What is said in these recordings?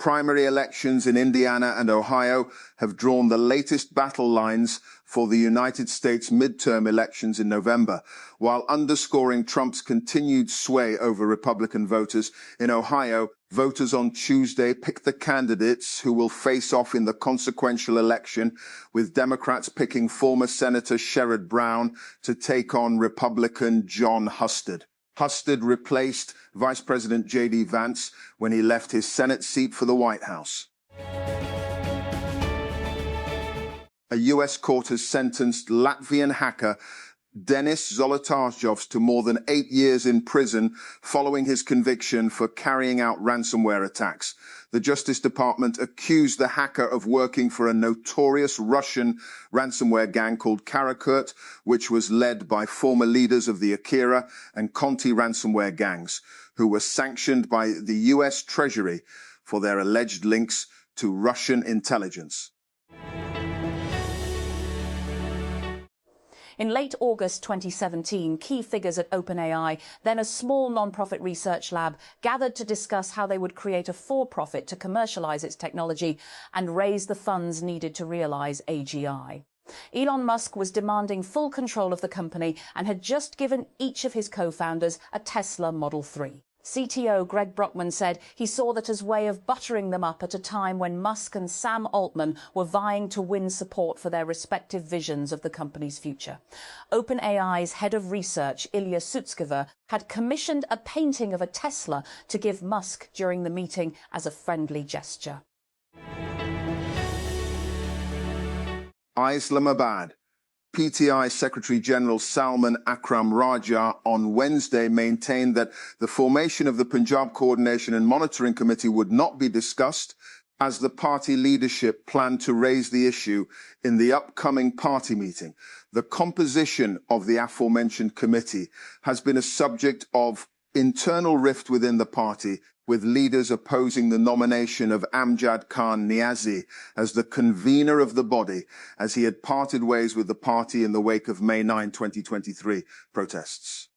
primary elections in Indiana and Ohio have drawn the latest battle lines for the United States midterm elections in November, while underscoring Trump's continued sway over Republican voters. In Ohio, voters on Tuesday picked the candidates who will face off in the consequential election, with Democrats picking former Senator Sherrod Brown to take on Republican John Husted. Husted replaced Vice President J.D. Vance when he left his Senate seat for the White House. A U.S. court has sentenced Latvian hacker Denis Zolotarjovs to more than 8 years in prison following his conviction for carrying out ransomware attacks. The Justice Department accused the hacker of working for a notorious Russian ransomware gang called Karakurt, which was led by former leaders of the Akira and Conti ransomware gangs, who were sanctioned by the U.S. Treasury for their alleged links to Russian intelligence. In late August 2017, key figures at OpenAI, then a small non-profit research lab, gathered to discuss how they would create a for-profit to commercialize its technology and raise the funds needed to realize AGI. Elon Musk was demanding full control of the company and had just given each of his co-founders a Tesla Model 3. CTO Greg Brockman said he saw that as a way of buttering them up at a time when Musk and Sam Altman were vying to win support for their respective visions of the company's future. OpenAI's head of research, Ilya Sutskever, had commissioned a painting of a Tesla to give Musk during the meeting as a friendly gesture. Islamabad. PTI Secretary General Salman Akram Raja on Wednesday maintained that the formation of the Punjab Coordination and Monitoring Committee would not be discussed, as the party leadership planned to raise the issue in the upcoming party meeting. The composition of the aforementioned committee has been a subject of internal rift within the party, with leaders opposing the nomination of Amjad Khan Niazi as the convener of the body, as he had parted ways with the party in the wake of May 9, 2023 protests.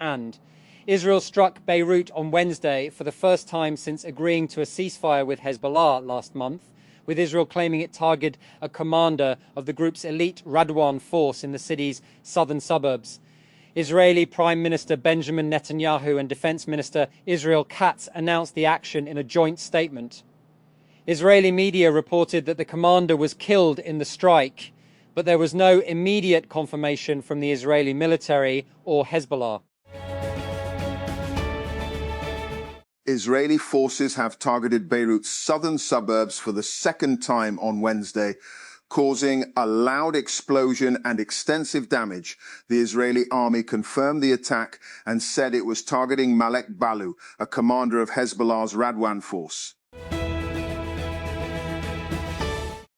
And Israel struck Beirut on Wednesday for the first time since agreeing to a ceasefire with Hezbollah last month, with Israel claiming it targeted a commander of the group's elite Radwan force in the city's southern suburbs. Israeli Prime Minister Benjamin Netanyahu and Defense Minister Israel Katz announced the action in a joint statement. Israeli media reported that the commander was killed in the strike, but there was no immediate confirmation from the Israeli military or Hezbollah. Israeli forces have targeted Beirut's southern suburbs for the second time on Wednesday, causing a loud explosion and extensive damage. The Israeli army confirmed the attack and said it was targeting Malek Balu, a commander of Hezbollah's Radwan force.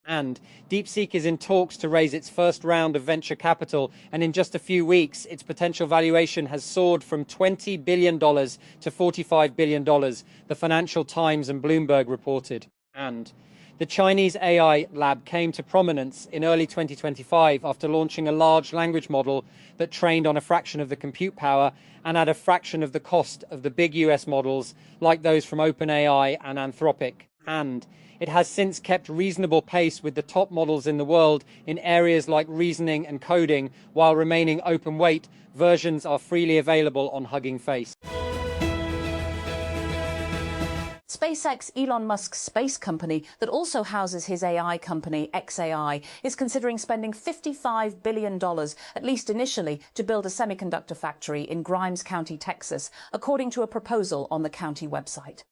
And DeepSeek is in talks to raise its first round of venture capital, and in just a few weeks, its potential valuation has soared from $20 billion to $45 billion, the Financial Times and Bloomberg reported. And the Chinese AI lab came to prominence in early 2025 after launching a large language model that trained on a fraction of the compute power and at a fraction of the cost of the big US models like those from OpenAI and Anthropic. And it has since kept reasonable pace with the top models in the world in areas like reasoning and coding, while remaining open weight. Versions are freely available on Hugging Face. SpaceX, Elon Musk's space company that also houses his AI company, XAI, is considering spending $55 billion, at least initially, to build a semiconductor factory in Grimes County, Texas, according to a proposal on the county website.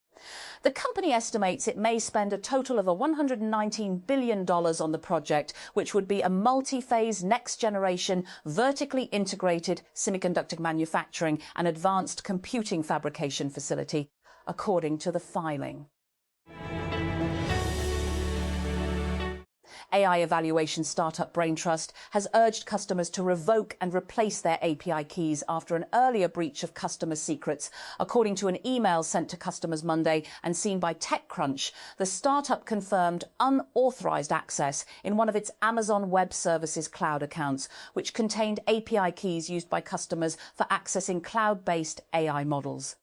The company estimates it may spend a total of $119 billion on the project, which would be a multi-phase, next-generation, vertically integrated semiconductor manufacturing and advanced computing fabrication facility, according to the filing. AI evaluation startup Braintrust has urged customers to revoke and replace their API keys after an earlier breach of customer secrets. According to an email sent to customers Monday and seen by TechCrunch, the startup confirmed unauthorized access in one of its Amazon Web Services cloud accounts, which contained API keys used by customers for accessing cloud-based AI models.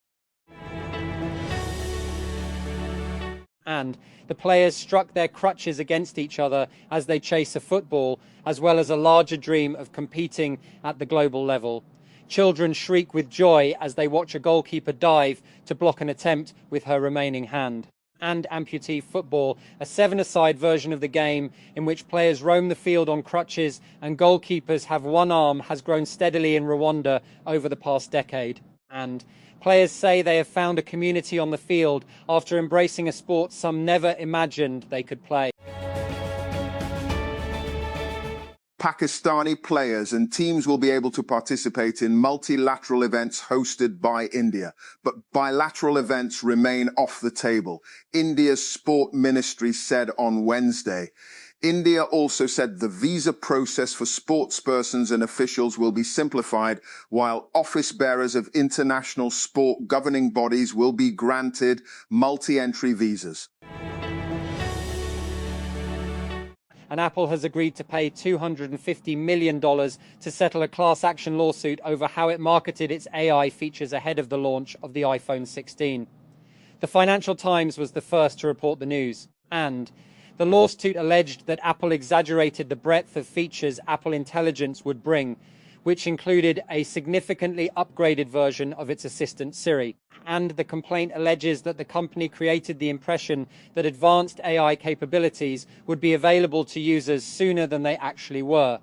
And the players struck their crutches against each other as they chase a football, as well as a larger dream of competing at the global level. Children shriek with joy as they watch a goalkeeper dive to block an attempt with her remaining hand. And amputee football, a seven-a-side version of the game in which players roam the field on crutches and goalkeepers have one arm, has grown steadily in Rwanda over the past decade. And players say they have found a community on the field after embracing a sport some never imagined they could play. Pakistani players and teams will be able to participate in multilateral events hosted by India, but bilateral events remain off the table, India's sport ministry said on Wednesday. India also said the visa process for sportspersons and officials will be simplified, while office bearers of international sport governing bodies will be granted multi-entry visas. And Apple has agreed to pay $250 million to settle a class action lawsuit over how it marketed its AI features ahead of the launch of the iPhone 16. The Financial Times was the first to report the news, and the lawsuit alleged that Apple exaggerated the breadth of features Apple Intelligence would bring, which included a significantly upgraded version of its assistant Siri. And the complaint alleges that the company created the impression that advanced AI capabilities would be available to users sooner than they actually were.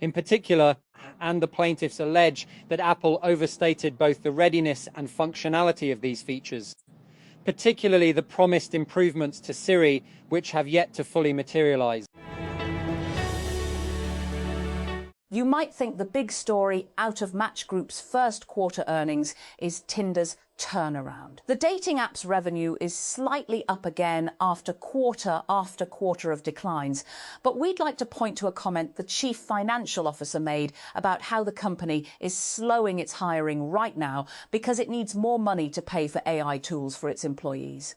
In particular, and the plaintiffs allege that Apple overstated both the readiness and functionality of these features, particularly the promised improvements to Siri, which have yet to fully materialize. You might think the big story out of Match Group's first quarter earnings is Tinder's turnaround. The dating app's revenue is slightly up again after quarter of declines, but we'd like to point to a comment the chief financial officer made about how the company is slowing its hiring right now because it needs more money to pay for AI tools for its employees.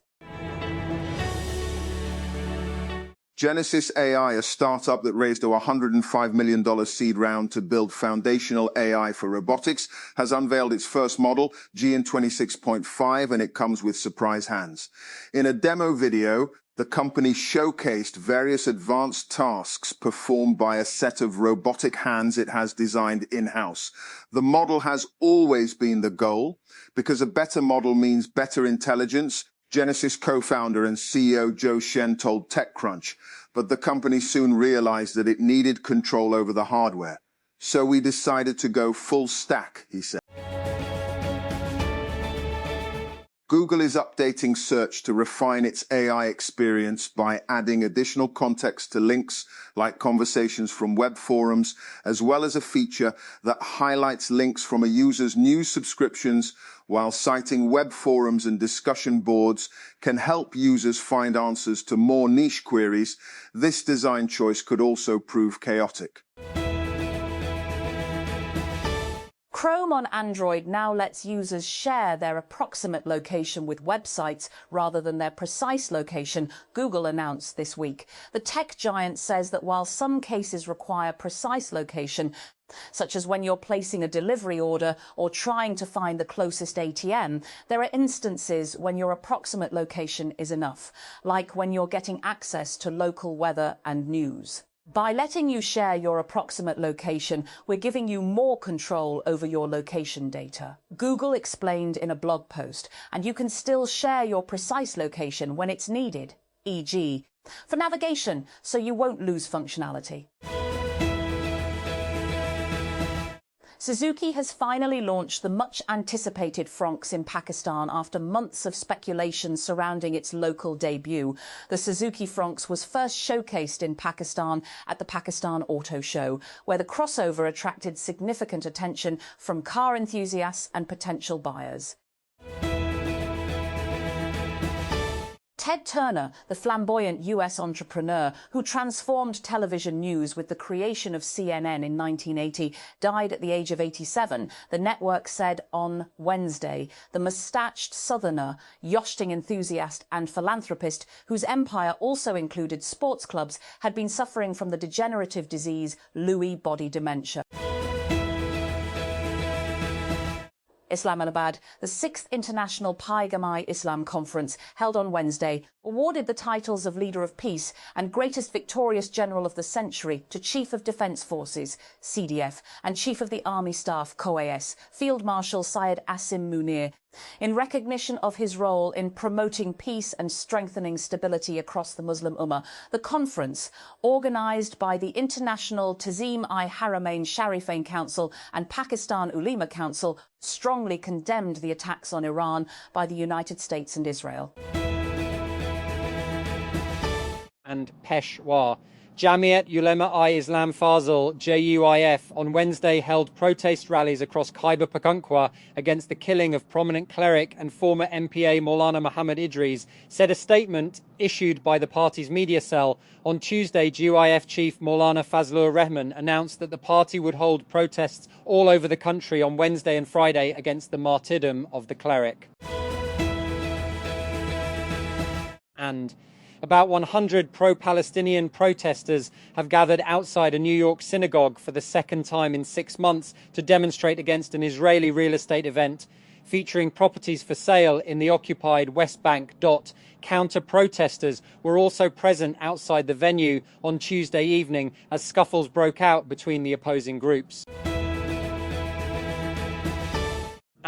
Genesis AI, a startup that raised a $105 million seed round to build foundational AI for robotics, has unveiled its first model, GN 26.5, and it comes with surprise hands. In a demo video, the company showcased various advanced tasks performed by a set of robotic hands it has designed in-house. The model has always been the goal, because a better model means better intelligence, Genesis co-founder and CEO Joe Shen told TechCrunch, but the company soon realized that it needed control over the hardware. So we decided to go full stack, he said. Google is updating search to refine its AI experience by adding additional context to links like conversations from web forums, as well as a feature that highlights links from a user's news subscriptions while citing web forums and discussion boards can help users find answers to more niche queries. This design choice could also prove chaotic. Chrome on Android now lets users share their approximate location with websites rather than their precise location, Google announced this week. The tech giant says that while some cases require precise location, such as when you're placing a delivery order or trying to find the closest ATM, there are instances when your approximate location is enough, like when you're getting access to local weather and news. By letting you share your approximate location, we're giving you more control over your location data, Google explained in a blog post, and you can still share your precise location when it's needed, e.g., for navigation, so you won't lose functionality. Suzuki has finally launched the much-anticipated Fronx in Pakistan after months of speculation surrounding its local debut. The Suzuki Fronx was first showcased in Pakistan at the Pakistan Auto Show, where the crossover attracted significant attention from car enthusiasts and potential buyers. Ted Turner, the flamboyant US entrepreneur who transformed television news with the creation of CNN in 1980, died at the age of 87, the network said on Wednesday. The mustached Southerner, yachting enthusiast and philanthropist, whose empire also included sports clubs, had been suffering from the degenerative disease Lewy body dementia. Islamabad, the 6th International Pai Islam Conference, held on Wednesday, awarded the titles of Leader of Peace and Greatest Victorious General of the Century to Chief of Defence Forces, CDF, and Chief of the Army Staff, COAS, Field Marshal Syed Asim Munir, in recognition of his role in promoting peace and strengthening stability across the Muslim Ummah. The conference, organised by the International Tazim-i-Haramain Sharifain Council and Pakistan Ulema Council, strongly condemned the attacks on Iran by the United States and Israel. And Peshawar. Jamiat Ulema-i-Islam Fazil, JUIF, on Wednesday held protest rallies across Khyber Pakhtunkhwa against the killing of prominent cleric and former MPA Maulana Muhammad Idris, said a statement issued by the party's media cell. On Tuesday, JUIF chief Maulana Fazlur Rahman announced that the party would hold protests all over the country on Wednesday and Friday against the martyrdom of the cleric. And about 100 pro-Palestinian protesters have gathered outside a New York synagogue for the second time in 6 months to demonstrate against an Israeli real estate event featuring properties for sale in the occupied West Bank. Counter-protesters were also present outside the venue on Tuesday evening as scuffles broke out between the opposing groups.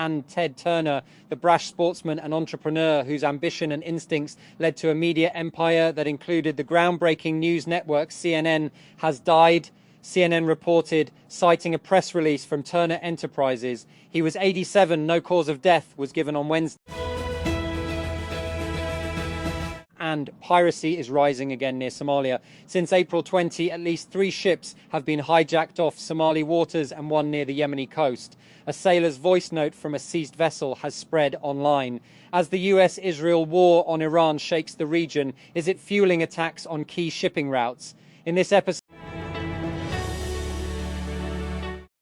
And Ted Turner, the brash sportsman and entrepreneur whose ambition and instincts led to a media empire that included the groundbreaking news network CNN, has died. CNN reported, citing a press release from Turner Enterprises. He was 87, no cause of death was given on Wednesday. And piracy is rising again near Somalia. Since April 20, at least 3 ships have been hijacked off Somali waters and one near the Yemeni coast. A sailor's voice note from a seized vessel has spread online. As the US-Israel war on Iran shakes the region, is it fueling attacks on key shipping routes? In this episode,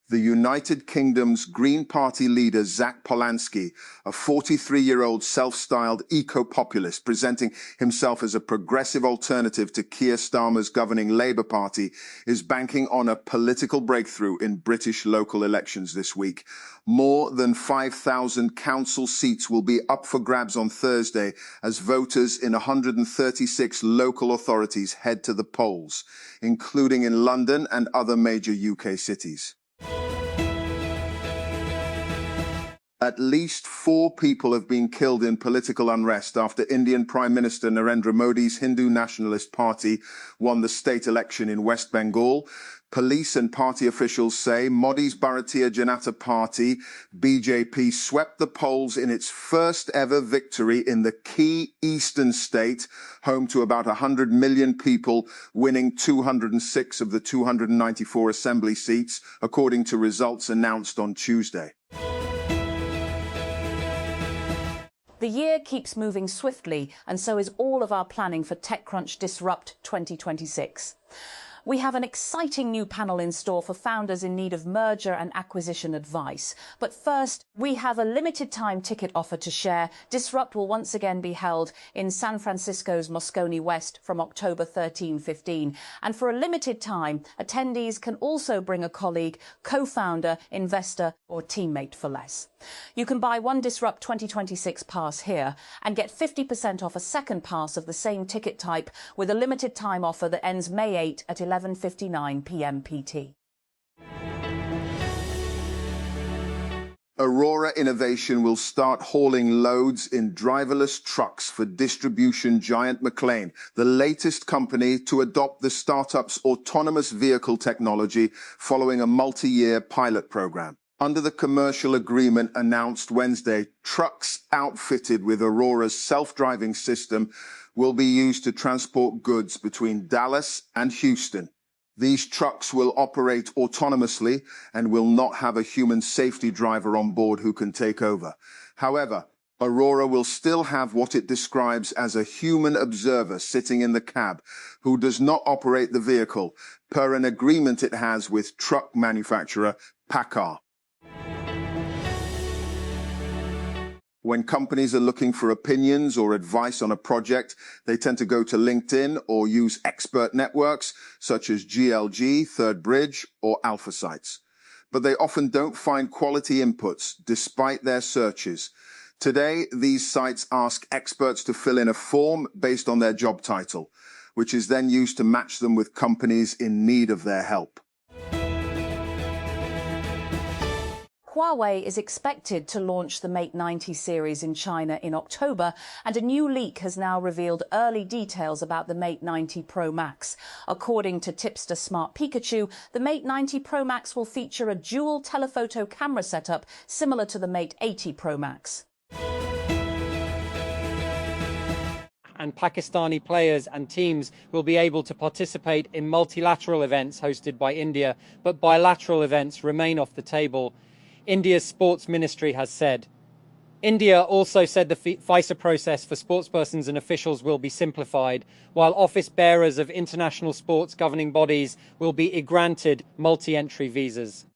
the United Kingdom's Green Party leader Zach Polanski, a 43-year-old self-styled eco-populist presenting himself as a progressive alternative to Keir Starmer's governing Labour Party, is banking on a political breakthrough in British local elections this week. More than 5,000 council seats will be up for grabs on Thursday as voters in 136 local authorities head to the polls, including in London and other major UK cities. At least 4 people have been killed in political unrest after Indian Prime Minister Narendra Modi's Hindu Nationalist Party won the state election in West Bengal. Police and party officials say Modi's Bharatiya Janata Party, BJP, swept the polls in its first ever victory in the key eastern state, home to about 100 million people, winning 206 of the 294 assembly seats, according to results announced on Tuesday. The year keeps moving swiftly, and so is all of our planning for TechCrunch Disrupt 2026. We have an exciting new panel in store for founders in need of merger and acquisition advice. But first, we have a limited time ticket offer to share. Disrupt will once again be held in San Francisco's Moscone West from October 13-15. And for a limited time, attendees can also bring a colleague, co-founder, investor, or teammate for less. You can buy one Disrupt 2026 pass here and get 50% off a second pass of the same ticket type with a limited time offer that ends May 8 at 11:59 p.m. PT. Aurora Innovation will start hauling loads in driverless trucks for distribution giant McLean, the latest company to adopt the startup's autonomous vehicle technology following a multi-year pilot program. Under the commercial agreement announced Wednesday, trucks outfitted with Aurora's self-driving system will be used to transport goods between Dallas and Houston. These trucks will operate autonomously and will not have a human safety driver on board who can take over. However, Aurora will still have what it describes as a human observer sitting in the cab who does not operate the vehicle, per an agreement it has with truck manufacturer PACCAR. When companies are looking for opinions or advice on a project, they tend to go to LinkedIn or use expert networks such as GLG, Third Bridge, or Alpha Sites. but they often don't find quality inputs despite their searches. Today, these sites ask experts to fill in a form based on their job title, which is then used to match them with companies in need of their help. Huawei is expected to launch the Mate 90 series in China in October, and a new leak has now revealed early details about the Mate 90 Pro Max. According to tipster Smart Pikachu, the Mate 90 Pro Max will feature a dual telephoto camera setup similar to the Mate 80 Pro Max. And Pakistani players and teams will be able to participate in multilateral events hosted by India, but bilateral events remain off the table. India's sports ministry has said. India also said the visa process for sportspersons and officials will be simplified, while office bearers of international sports governing bodies will be granted multi-entry visas.